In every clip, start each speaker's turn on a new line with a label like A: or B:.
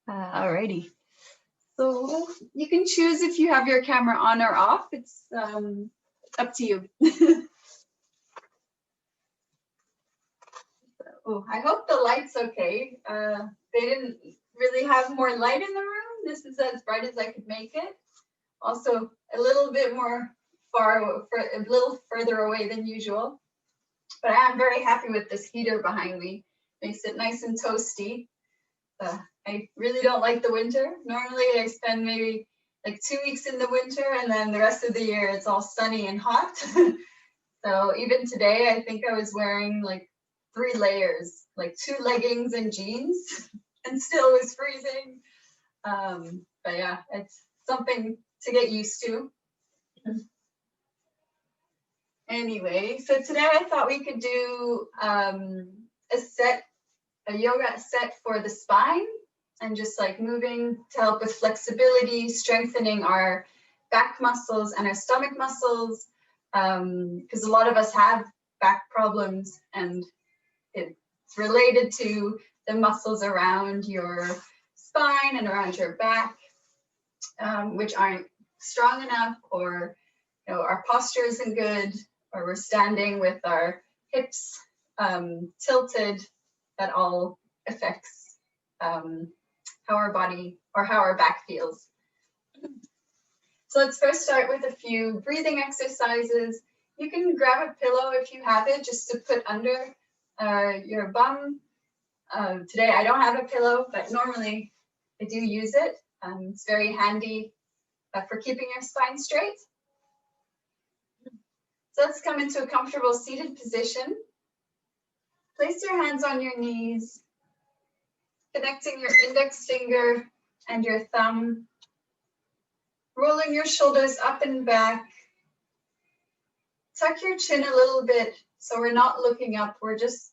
A: Alrighty. So you can choose if you have your camera on or off. It's up to you. Oh, I hope the light's okay. They didn't really have more light in the room. This is as bright as I could make it. Also, a little bit more a little further away than usual. But I am very happy with this heater behind me. Makes it nice and toasty. I really don't like the winter. Normally I spend maybe like 2 weeks in the winter and then the rest of the year it's all sunny and hot. So even today, I think I was wearing like 3 layers, like 2 leggings and jeans and still was freezing. But yeah, it's something to get used to. Anyway, so today I thought we could do a yoga set for the spine and just like moving to help with flexibility, strengthening our back muscles and our stomach muscles, because a lot of us have back problems and it's related to the muscles around your spine and around your back, which aren't strong enough, or our posture isn't good, or we're standing with our hips tilted. That all affects how our body or how our back feels. So let's first start with a few breathing exercises. You can grab a pillow if you have it, just to put under your bum. Today I don't have a pillow, but normally I do use it. It's very handy for keeping your spine straight. So let's come into a comfortable seated position. Place your hands on your knees, connecting your index finger and your thumb, rolling your shoulders up and back. Tuck your chin a little bit so we're not looking up, we're just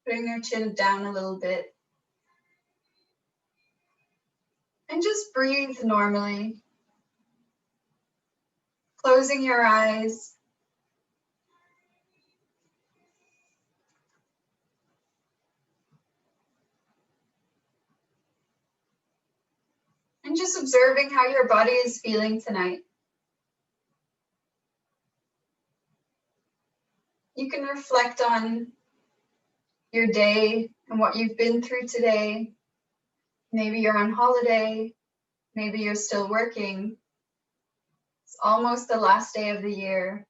A: putting our chin down a little bit. And just breathe normally. Closing your eyes. And just observing how your body is feeling tonight. You can reflect on your day and what you've been through today. Maybe you're on holiday. Maybe you're still working. It's almost the last day of the year.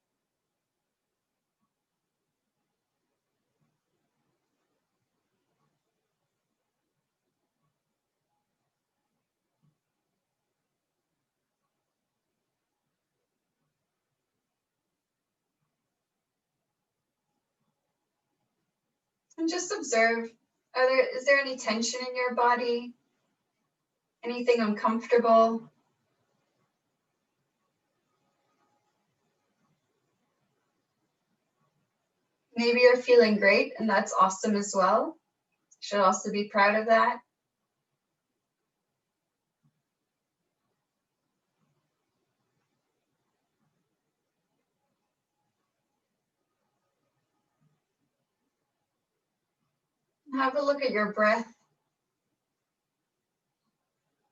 A: And just observe, is there any tension in your body? Anything uncomfortable? Maybe you're feeling great, and that's awesome as well. You should also be proud of that. Have a look at your breath.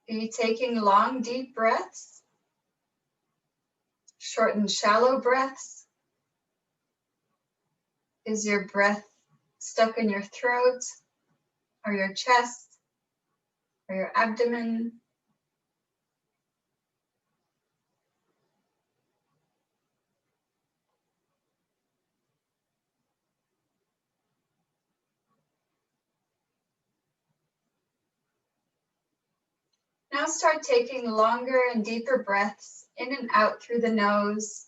A: Are you taking long, deep breaths? Short and shallow breaths? Is your breath stuck in your throat or your chest or your abdomen? Now start taking longer and deeper breaths in and out through the nose.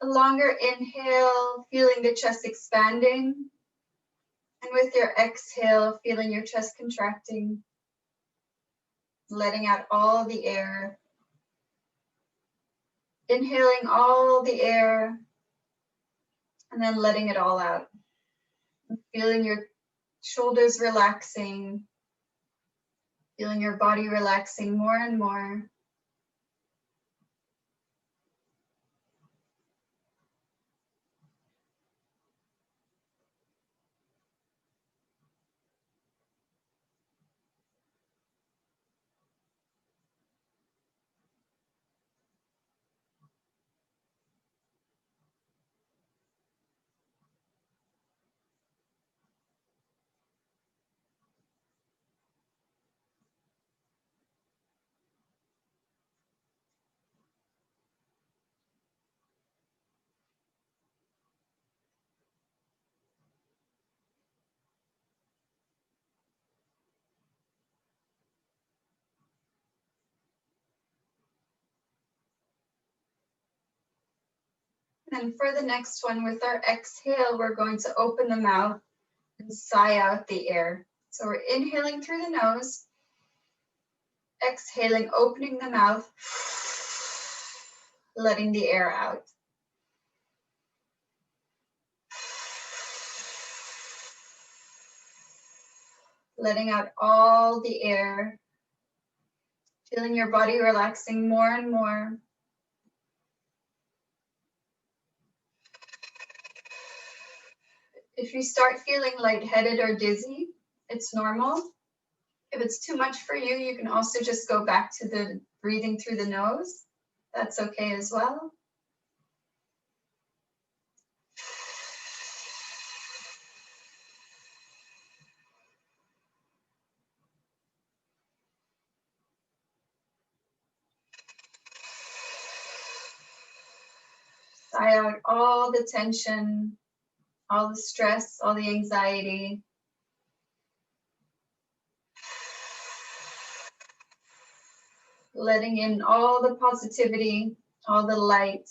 A: A longer inhale, feeling the chest expanding. And with your exhale, feeling your chest contracting. Letting out all the air. Inhaling all the air. And then letting it all out. And feeling your shoulders relaxing. Feeling your body relaxing more and more. And for the next one, with our exhale, we're going to open the mouth and sigh out the air. So we're inhaling through the nose, exhaling, opening the mouth, letting the air out. Letting out all the air, feeling your body relaxing more and more. If you start feeling lightheaded or dizzy, it's normal. If it's too much for you, you can also just go back to the breathing through the nose. That's okay as well. Sigh out all the tension, all the stress, all the anxiety. Letting in all the positivity, all the light.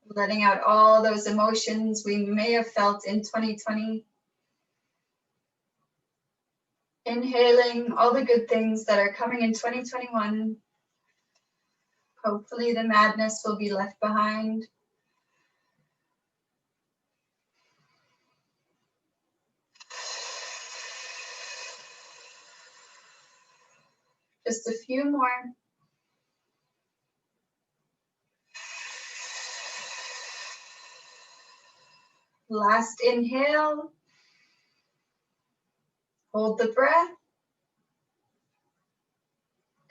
A: Letting out all those emotions we may have felt in 2020. Inhaling all the good things that are coming in 2021. Hopefully the madness will be left behind. Just a few more. Last inhale. Hold the breath.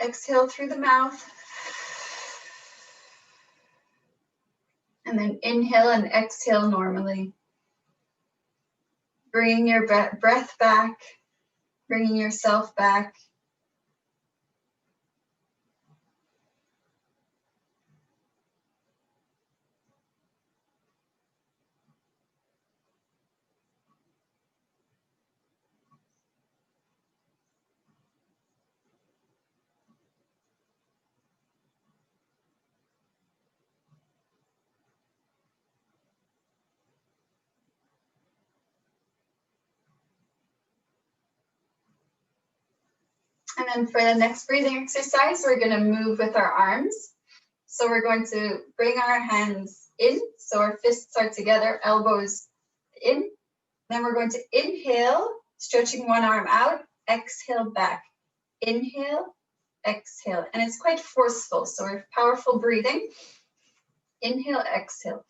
A: Exhale through the mouth. And then inhale and exhale normally. Bringing your breath back, bringing yourself back. And then for the next breathing exercise, we're going to move with our arms. So we're going to bring our hands in, so our fists are together, elbows in. Then we're going to inhale, stretching one arm out, exhale back. Inhale, exhale. And it's quite forceful, so we're powerful breathing. Inhale, exhale.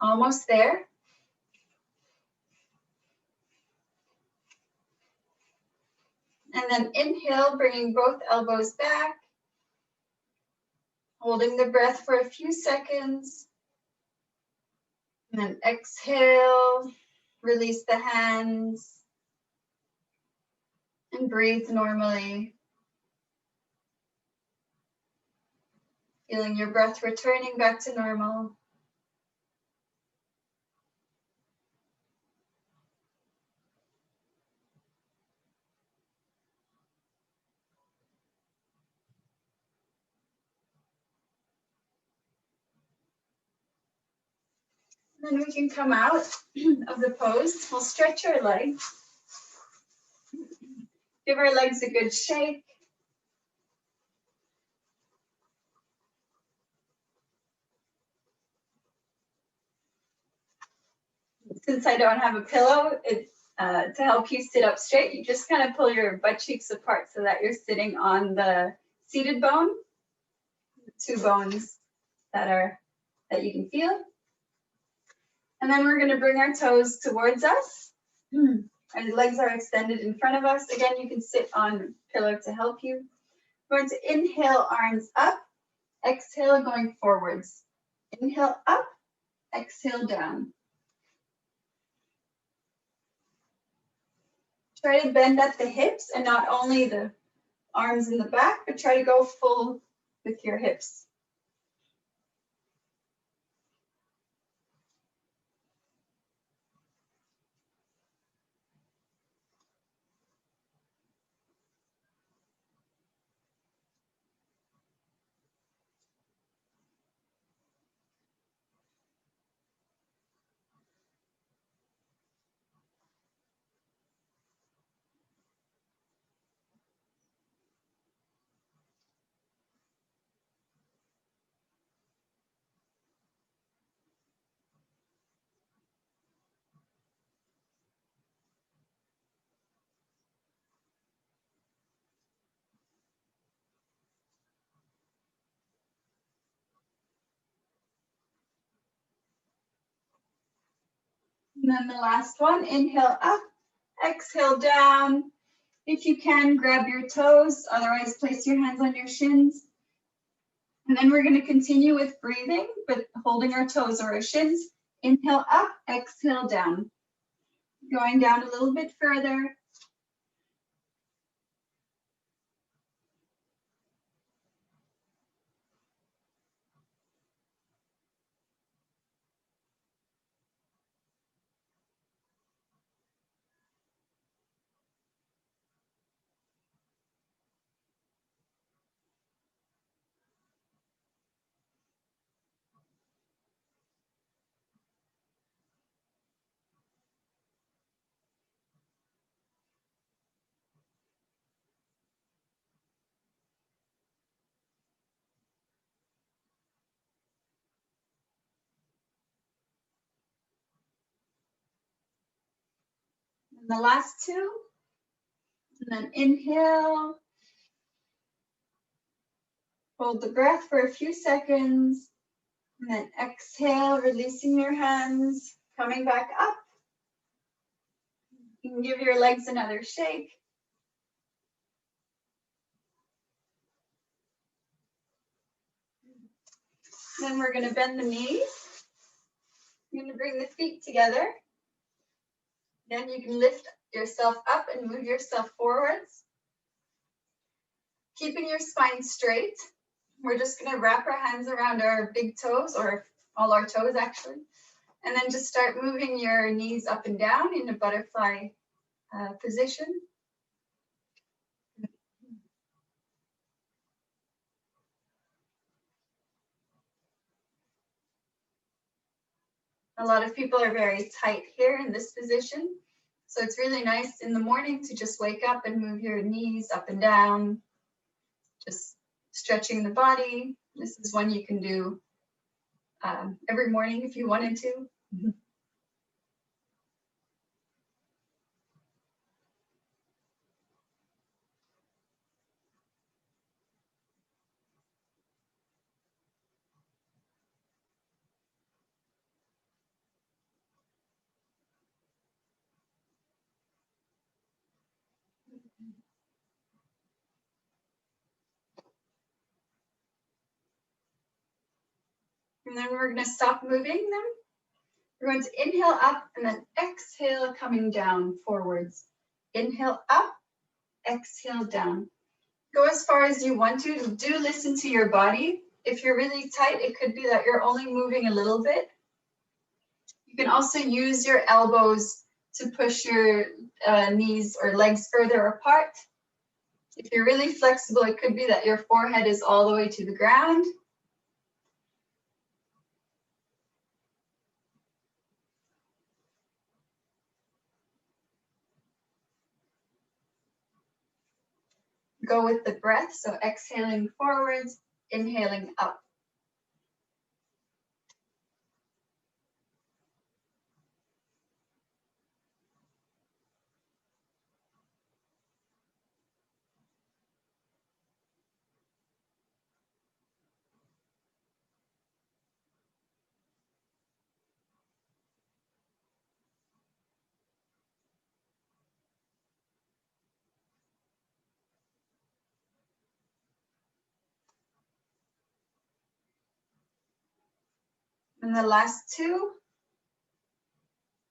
A: Almost there. And then inhale, bringing both elbows back. Holding the breath for a few seconds. And then exhale, release the hands. And breathe normally. Feeling your breath returning back to normal. And then we can come out of the pose. We'll stretch our legs. Give our legs a good shake. Since I don't have a pillow, to help you sit up straight, you just kind of pull your butt cheeks apart so that you're sitting on the seated bone, the two bones that you can feel. And then we're going to bring our toes towards us. Our legs are extended in front of us. Again, you can sit on pillow to help you. We're going to inhale, arms up. Exhale, going forwards. Inhale up, exhale down. Try to bend at the hips and not only the arms in the back, but try to go full with your hips. And then the last one, inhale up, exhale down. If you can, grab your toes, otherwise place your hands on your shins. And then we're going to continue with breathing, but holding our toes or our shins. Inhale up, exhale down. Going down a little bit further. And the last two. And then inhale. Hold the breath for a few seconds. And then exhale, releasing your hands, coming back up. You can give your legs another shake. Then we're going to bend the knees. You're going to bring the feet together. Then you can lift yourself up and move yourself forwards. Keeping your spine straight. We're just going to wrap our hands around our big toes, or all our toes actually. And then just start moving your knees up and down in a butterfly position. A lot of people are very tight here in this position. So it's really nice in the morning to just wake up and move your knees up and down, just stretching the body. This is one you can do every morning if you wanted to. And then we're going to stop moving them. We're going to inhale up and then exhale, coming down forwards. Inhale up, exhale down. Go as far as you want to. Do listen to your body. If you're really tight, it could be that you're only moving a little bit. You can also use your elbows to push your knees or legs further apart. If you're really flexible, it could be that your forehead is all the way to the ground. go with the breath. So exhaling forwards, inhaling up. And the last two.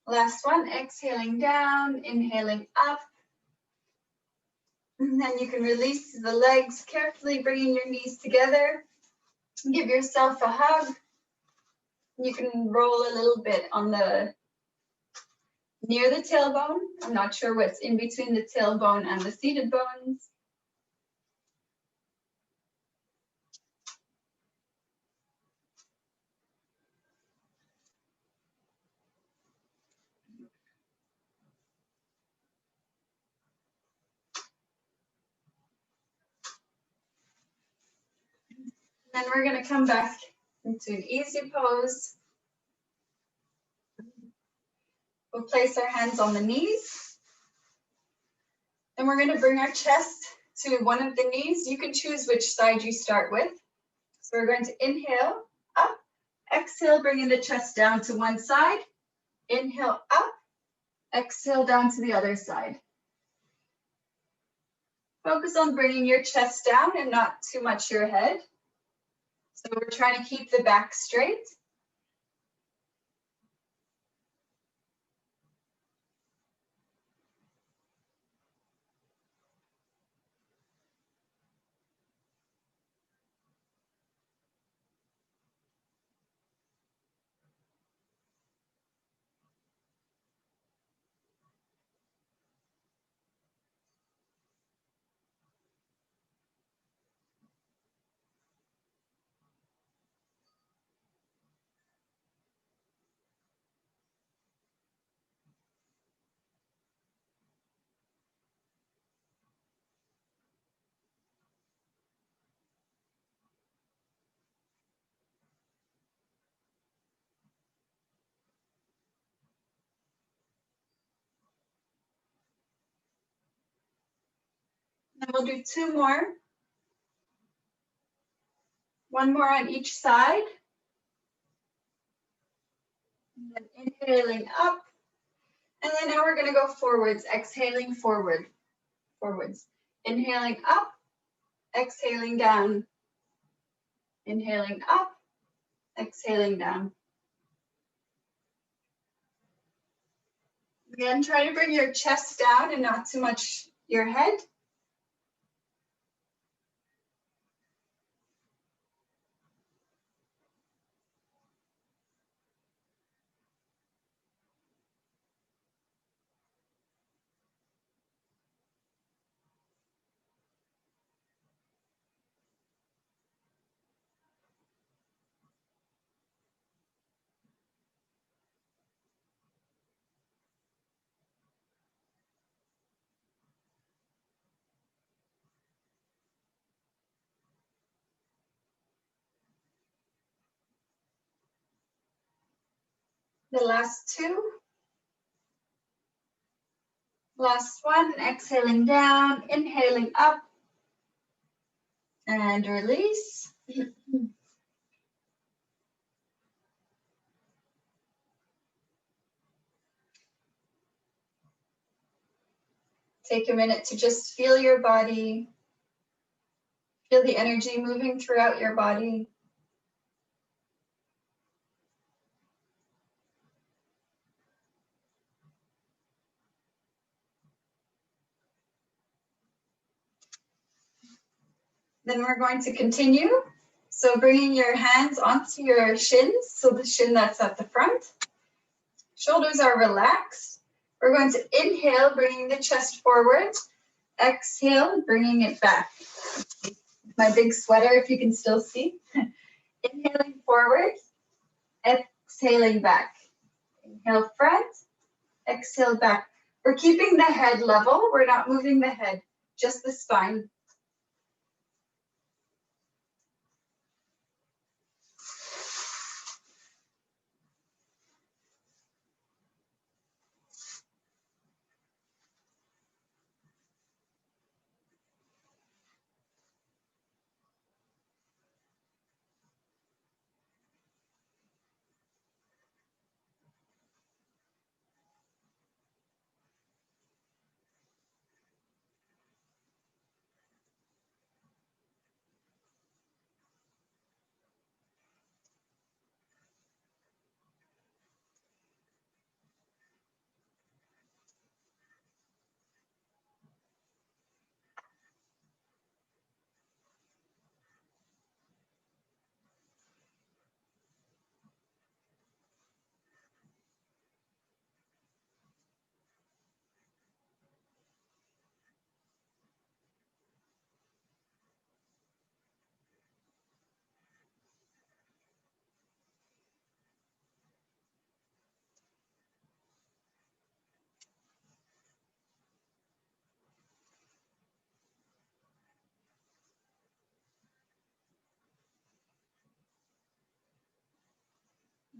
A: Last one, exhaling down, inhaling up. And then you can release the legs, carefully bringing your knees together. Give yourself a hug. You can roll a little bit on the near the tailbone. I'm not sure what's in between the tailbone and the seated bones. Then we're going to come back into an easy pose. We'll place our hands on the knees. And we're going to bring our chest to one of the knees. You can choose which side you start with. So we're going to inhale, up, exhale, bringing the chest down to one side. Inhale, up, exhale, down to the other side. Focus on bringing your chest down and not too much your head. So we're trying to keep the back straight. And we'll do two more. One more on each side. And then inhaling up. And then now we're going to go forwards, exhaling forwards. Inhaling up, exhaling down. Inhaling up, exhaling down. Again, try to bring your chest down and not too much your head. The last two. Last one, exhaling down, inhaling up, and release. Take a minute to just feel your body, feel the energy moving throughout your body. Then we're going to continue. So bringing your hands onto your shins, so the shin that's at the front. Shoulders are relaxed. We're going to inhale, bringing the chest forward. Exhale, bringing it back. My big sweater, if you can still see. Inhaling forward, exhaling back. Inhale front, exhale back. We're keeping the head level. We're not moving the head, just the spine.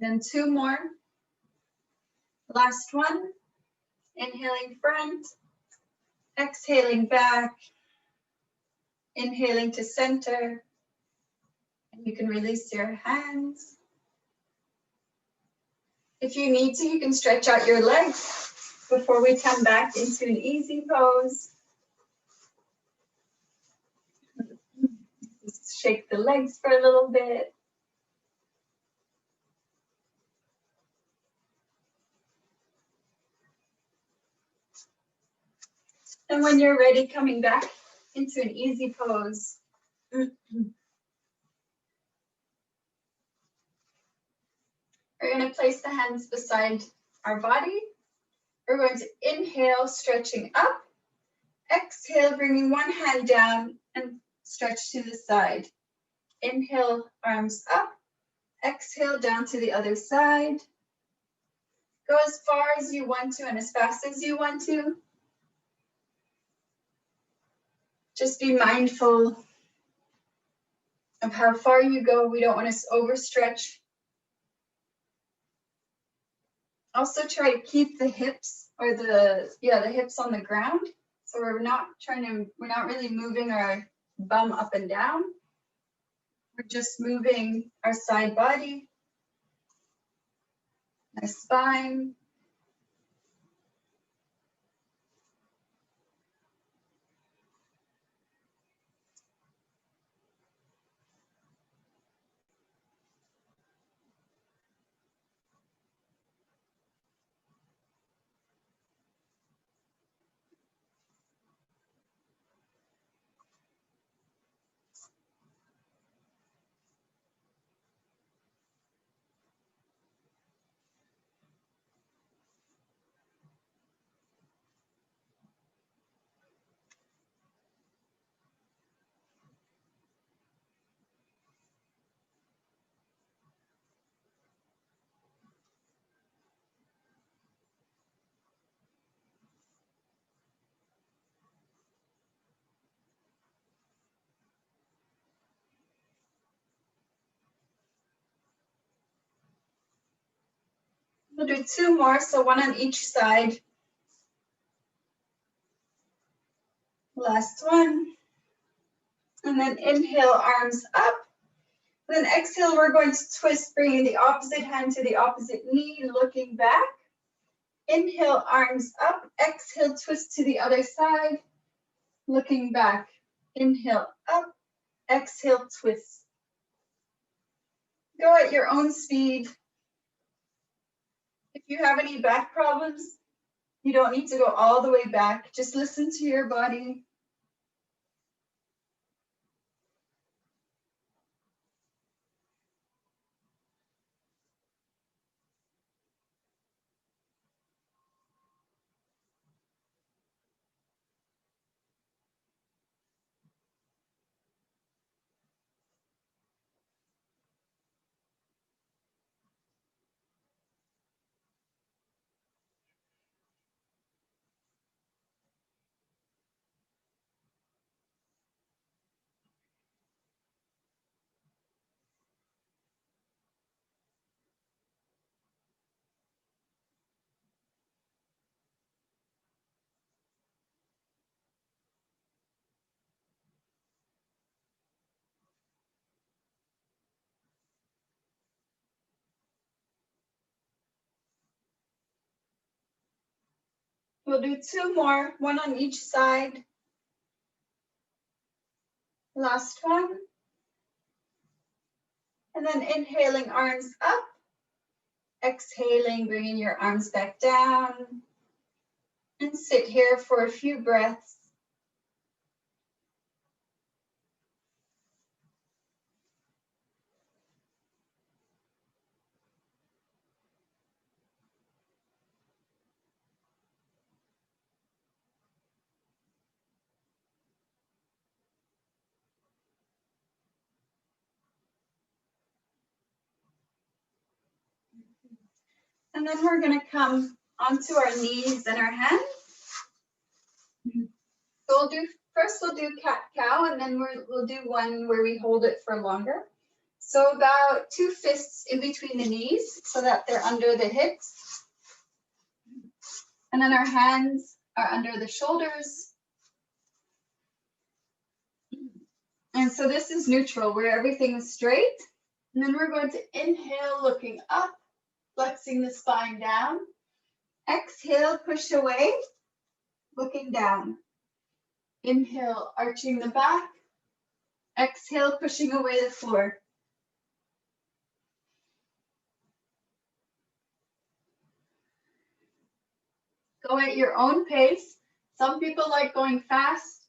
A: Then 2 more. Last one. Inhaling front, exhaling back, inhaling to center. And you can release your hands. If you need to, you can stretch out your legs before we come back into an easy pose. Just shake the legs for a little bit. And when you're ready, coming back into an easy pose. We're going to place the hands beside our body. We're going to inhale, stretching up. Exhale, bringing one hand down and stretch to the side. Inhale, arms up. Exhale, down to the other side. Go as far as you want to and as fast as you want to. Just be mindful of how far you go. We don't want to overstretch. Also try to keep the hips or the hips on the ground. So we're not really moving our bum up and down. We're just moving our side body, our spine. We'll do 2 more, so 1 on each side. Last one. And then inhale, arms up. Then exhale, we're going to twist, bringing the opposite hand to the opposite knee, looking back. Inhale, arms up. Exhale, twist to the other side, looking back. Inhale, up. Exhale, twist. Go at your own speed. If you have any back problems, you don't need to go all the way back. Just listen to your body. We'll do 2 more, 1 on each side. Last one. And then inhaling, arms up. Exhaling, bringing your arms back down. And sit here for a few breaths. And then we're going to come onto our knees and our hands. So we'll do cat-cow, and then we'll do one where we hold it for longer. So about 2 fists in between the knees so that they're under the hips. And then our hands are under the shoulders. And so this is neutral, where everything is straight. And then we're going to inhale, looking up, flexing the spine down. Exhale, push away, looking down. Inhale, arching the back. Exhale, pushing away the floor. Go at your own pace. Some people like going fast.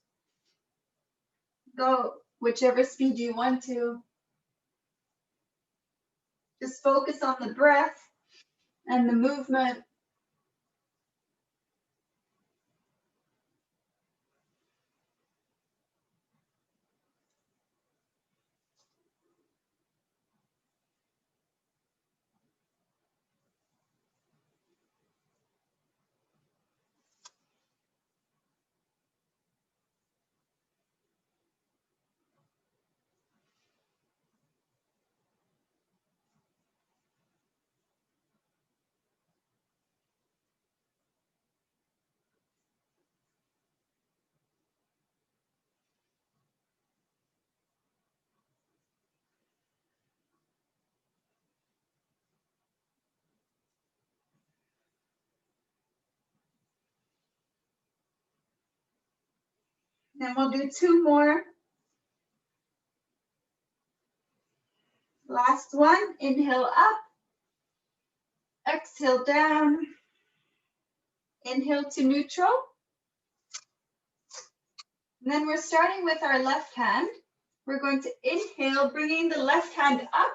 A: Go whichever speed you want to. Just focus on the breath and the movement. Then we'll do 2 more. Last one, inhale up, exhale down, inhale to neutral. And then we're starting with our left hand. We're going to inhale, bringing the left hand up,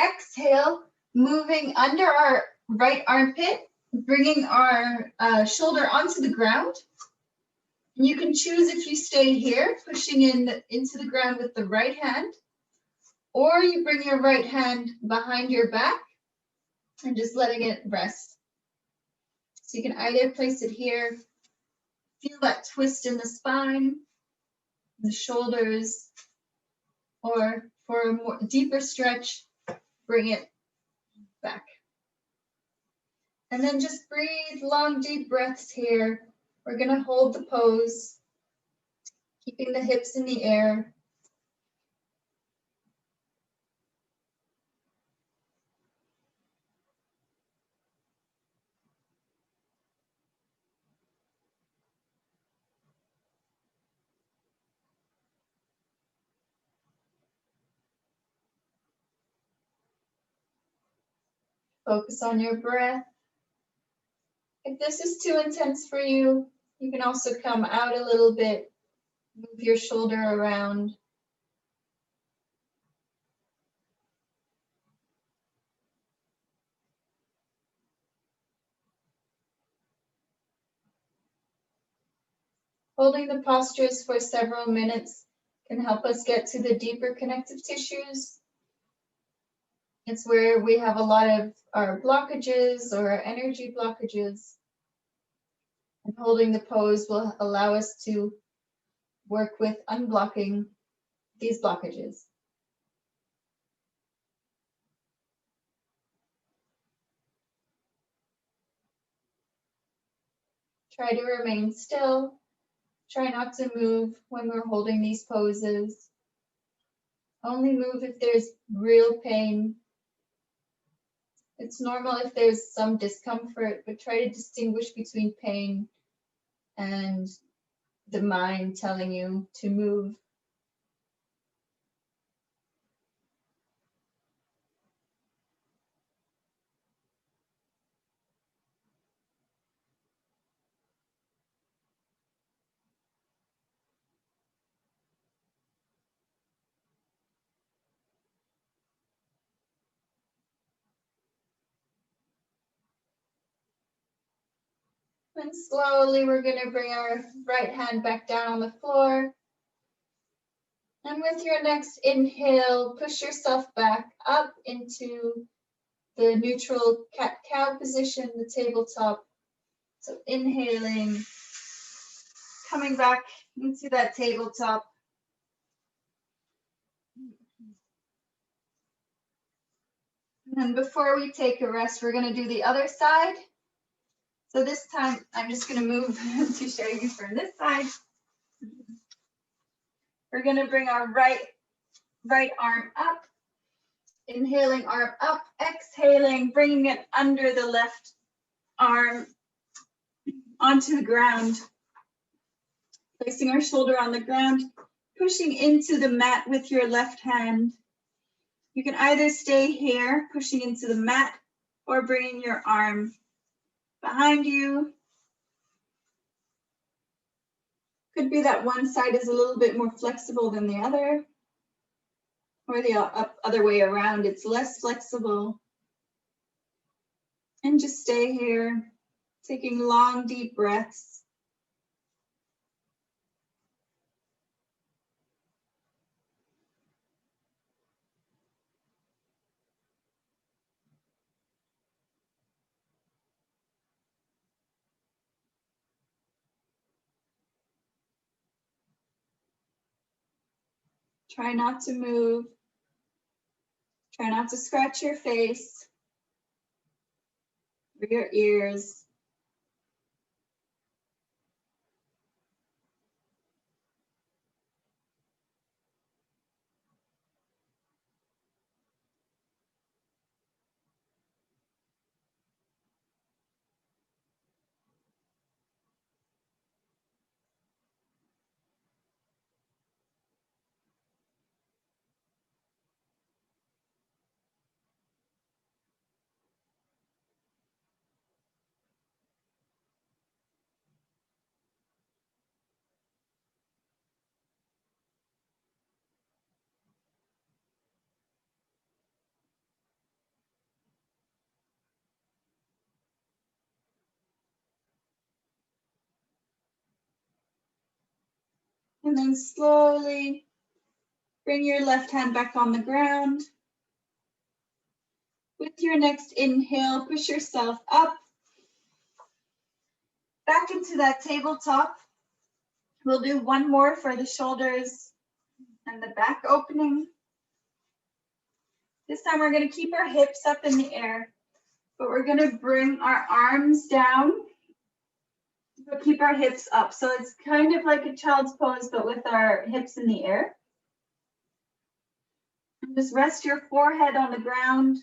A: exhale, moving under our right armpit, bringing our shoulder onto the ground. And you can choose if you stay here, pushing into the ground with the right hand, or you bring your right hand behind your back and just letting it rest. So you can either place it here, feel that twist in the spine, the shoulders, or for a more deeper stretch, bring it back. And then just breathe long, deep breaths here. We're gonna hold the pose, keeping the hips in the air. Focus on your breath. If this is too intense for you, you can also come out a little bit, move your shoulder around. Holding the postures for several minutes can help us get to the deeper connective tissues. It's where we have a lot of our blockages or our energy blockages. And holding the pose will allow us to work with unblocking these blockages. Try to remain still. Try not to move when we're holding these poses. Only move if there's real pain. It's normal if there's some discomfort, but try to distinguish between pain and the mind telling you to move. And slowly we're going to bring our right hand back down on the floor. And with your next inhale, push yourself back up into the neutral cat-cow position, the tabletop. So inhaling, coming back into that tabletop. And before we take a rest, we're going to do the other side. So this time, I'm just going to move to show you from this side. We're going to bring our right arm up, inhaling arm up, exhaling, bringing it under the left arm onto the ground, placing our shoulder on the ground, pushing into the mat with your left hand. You can either stay here, pushing into the mat, or bringing your arm behind you. Could be that one side is a little bit more flexible than the other, or the other way around, it's less flexible. And just stay here, taking long, deep breaths. Try not to move. Try not to scratch your face or your ears. And then slowly bring your left hand back on the ground. With your next inhale, push yourself up, back into that tabletop. We'll do one more for the shoulders and the back opening. This time we're going to keep our hips up in the air, but we're going to bring our arms down, but keep our hips up. So it's kind of like a child's pose, but with our hips in the air. And just rest your forehead on the ground.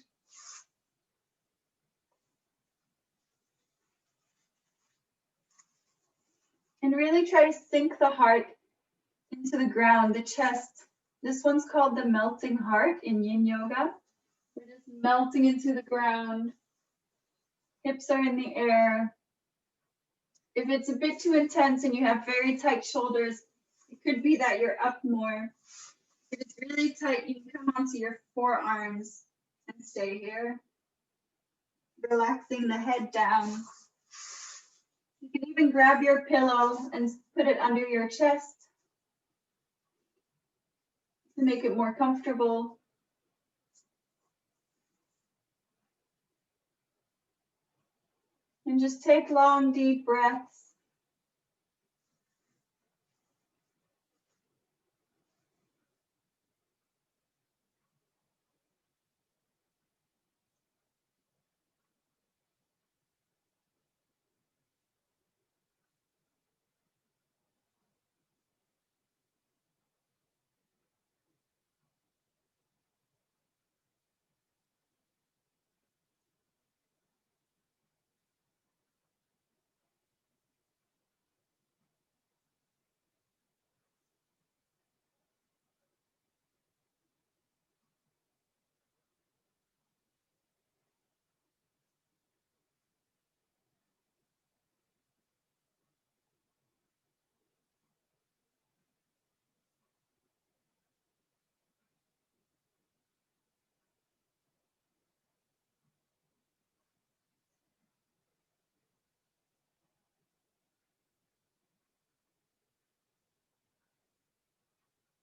A: And really try to sink the heart into the ground, the chest. This one's called the melting heart in Yin Yoga. We're just melting into the ground. Hips are in the air. If it's a bit too intense and you have very tight shoulders, it could be that you're up more. If it's really tight, you can come onto your forearms and stay here. Relaxing the head down. You can even grab your pillow and put it under your chest to make it more comfortable. And just take long, deep breaths.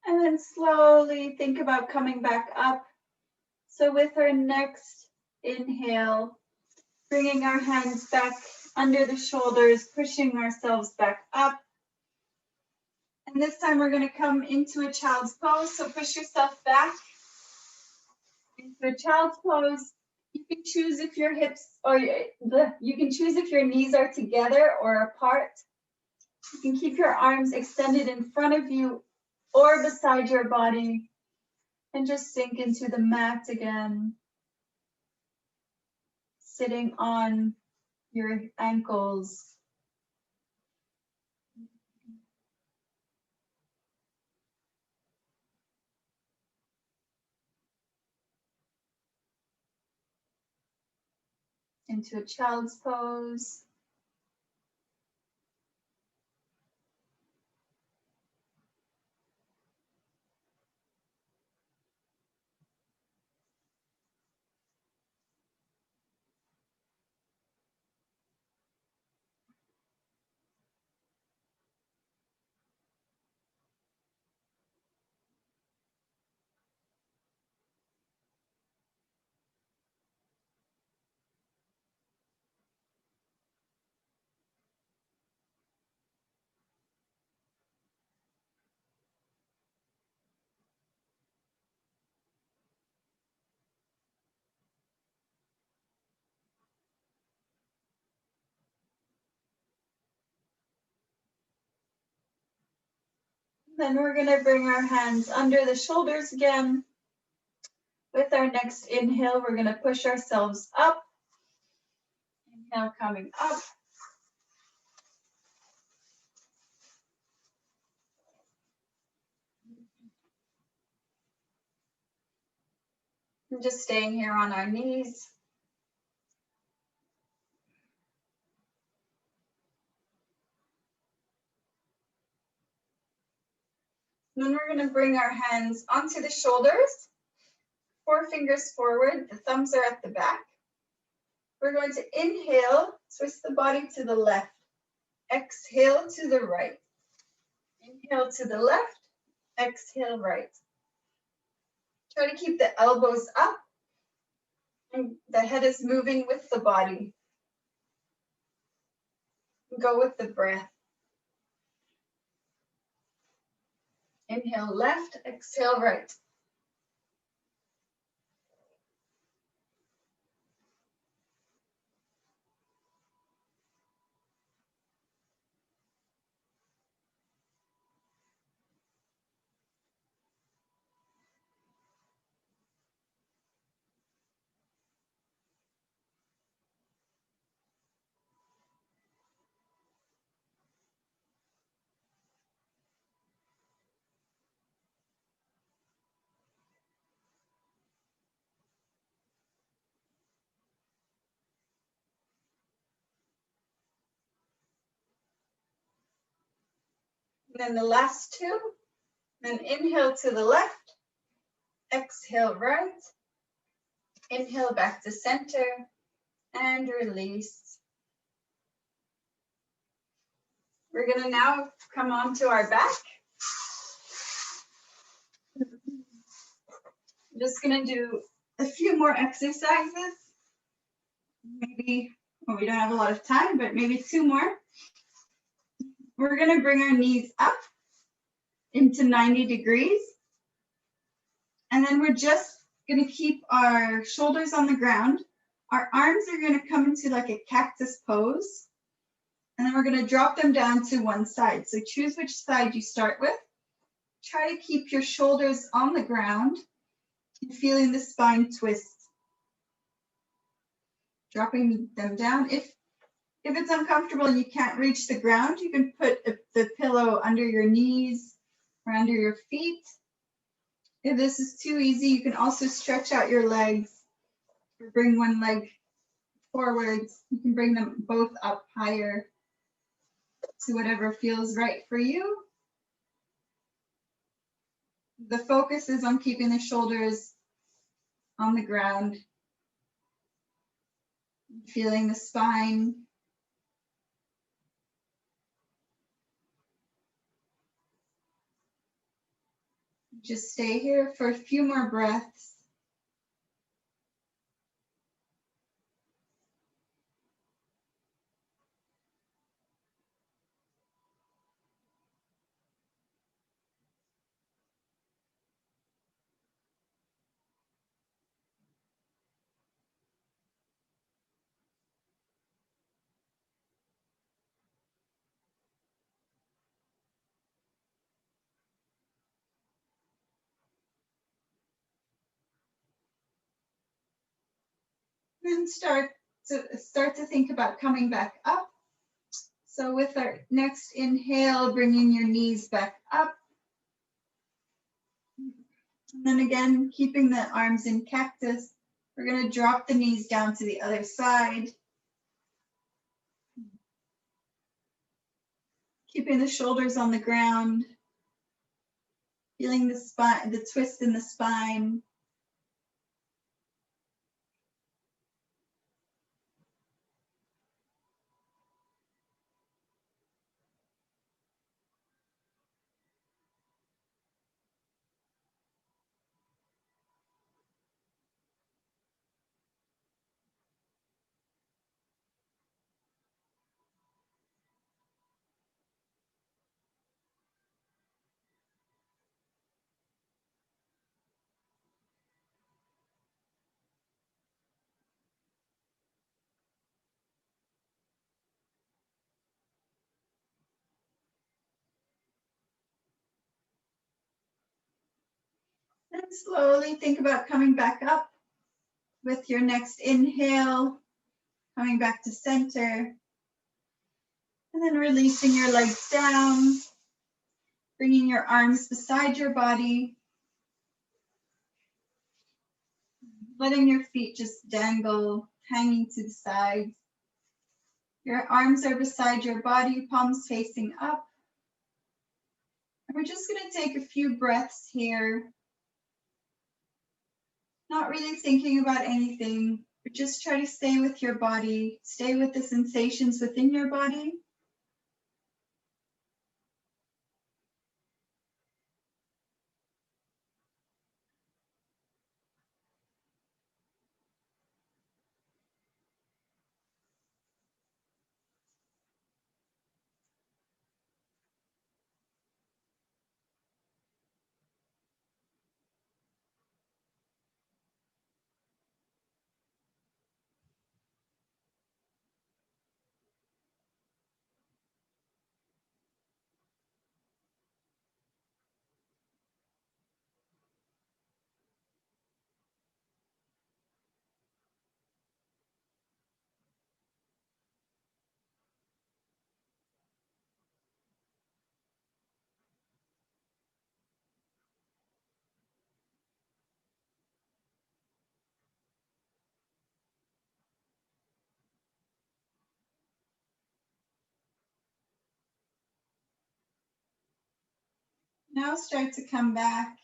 A: And then slowly think about coming back up. So with our next inhale, bringing our hands back under the shoulders, pushing ourselves back up. And this time we're going to come into a child's pose. So push yourself back into a child's pose. You can choose if your hips or you can choose if your knees are together or apart. You can keep your arms extended in front of you or beside your body and just sink into the mat again, sitting on your ankles. Into a child's pose. Then we're going to bring our hands under the shoulders again. With our next inhale, we're going to push ourselves up. Inhale, coming up. And just staying here on our knees. And then we're going to bring our hands onto the shoulders, 4 fingers forward, the thumbs are at the back. We're going to inhale, twist the body to the left. Exhale to the right. Inhale to the left, exhale right. Try to keep the elbows up and the head is moving with the body. Go with the breath. Inhale left, exhale right. And then the last 2. Then inhale to the left, exhale right. Inhale back to center and release. We're going to now come onto our back. I'm just going to do a few more exercises. Maybe, well, we don't have a lot of time, but maybe 2 more. We're going to bring our knees up into 90 degrees. And then we're just going to keep our shoulders on the ground. Our arms are going to come into like a cactus pose. And then we're going to drop them down to one side. So choose which side you start with. Try to keep your shoulders on the ground and feeling the spine twist. Dropping them down. If it's uncomfortable and you can't reach the ground, you can put the pillow under your knees or under your feet. If this is too easy, you can also stretch out your legs or bring one leg forwards. You can bring them both up higher to whatever feels right for you. The focus is on keeping the shoulders on the ground, feeling the spine. Just stay here for a few more breaths. And start to think about coming back up. So with our next inhale, bringing your knees back up. And then again, keeping the arms in cactus, we're going to drop the knees down to the other side. Keeping the shoulders on the ground. Feeling the spine, the twist in the spine. And slowly think about coming back up with your next inhale, coming back to center. And then releasing your legs down, bringing your arms beside your body, letting your feet just dangle, hanging to the sides. Your arms are beside your body, palms facing up. And we're just going to take a few breaths here, not really thinking about anything, but just try to stay with your body, stay with the sensations within your body. Now start to come back.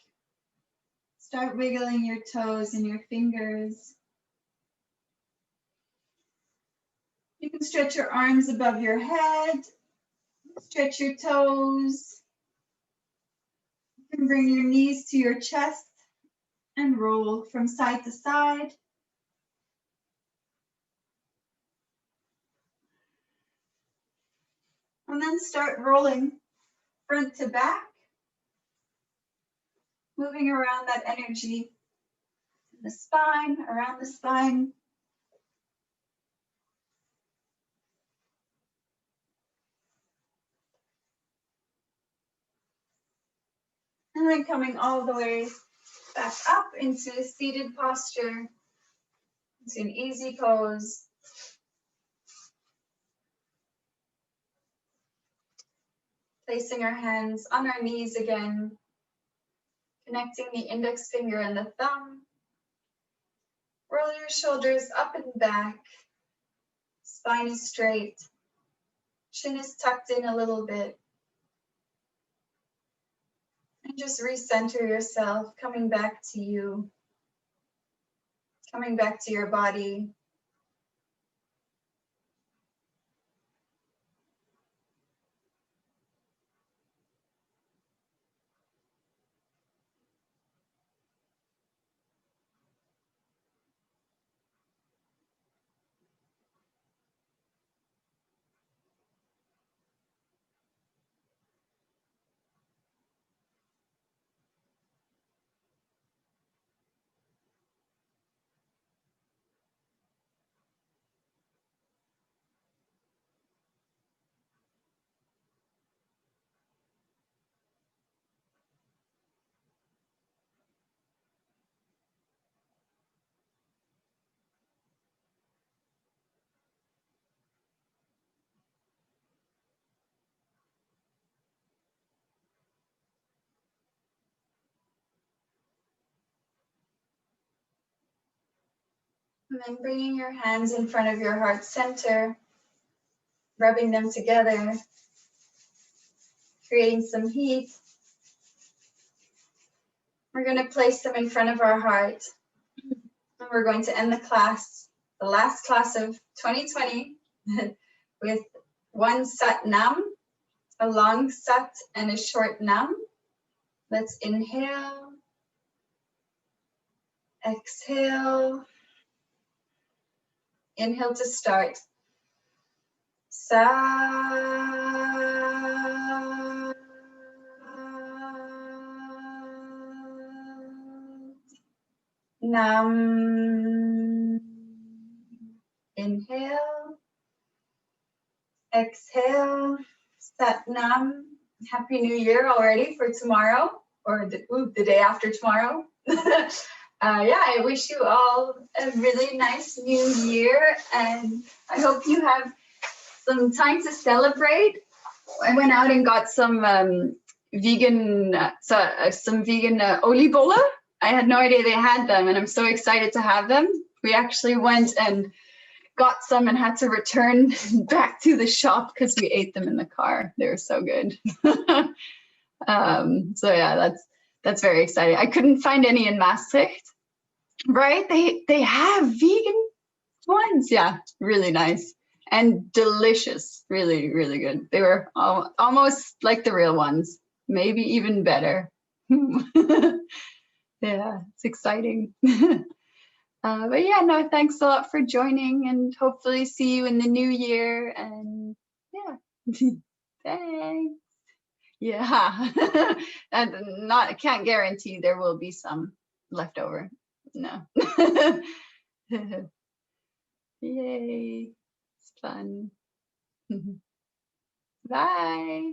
A: Start wiggling your toes and your fingers. You can stretch your arms above your head, stretch your toes. You can bring your knees to your chest and roll from side to side. And then start rolling front to back, moving around that energy in the spine, around the spine. And then coming all the way back up into a seated posture, into an easy pose. Placing our hands on our knees again, connecting the index finger and the thumb. Roll your shoulders up and back. Spine is straight. Chin is tucked in a little bit. And just recenter yourself, coming back to you, coming back to your body. And then bringing your hands in front of your heart center, rubbing them together, creating some heat. We're going to place them in front of our heart. And we're going to end the class, the last class of 2020, with one Sat Nam, a long Sat and a short Nam. Let's inhale, exhale. Inhale to start. Sat Nam. Inhale, exhale. Sat Nam. Happy New Year already for tomorrow, or the day after tomorrow. Yeah, I wish you all a really nice new year, and I hope you have some time to celebrate. I went out and got some vegan oliebollen. I had no idea they had them, and I'm so excited to have them. We actually went and got some and had to return back to the shop because we ate them in the car. They were so good. So yeah, that's very exciting. I couldn't find any in Maastricht. Right? They have vegan ones. Yeah, really nice and delicious. Really, really good. They were almost like the real ones, maybe even better. Yeah, it's exciting. But yeah, no, thanks a lot for joining, and hopefully see you in the new year. And yeah, thanks. Yeah, and can't guarantee there will be some left over. No. Yay. It's fun. Bye.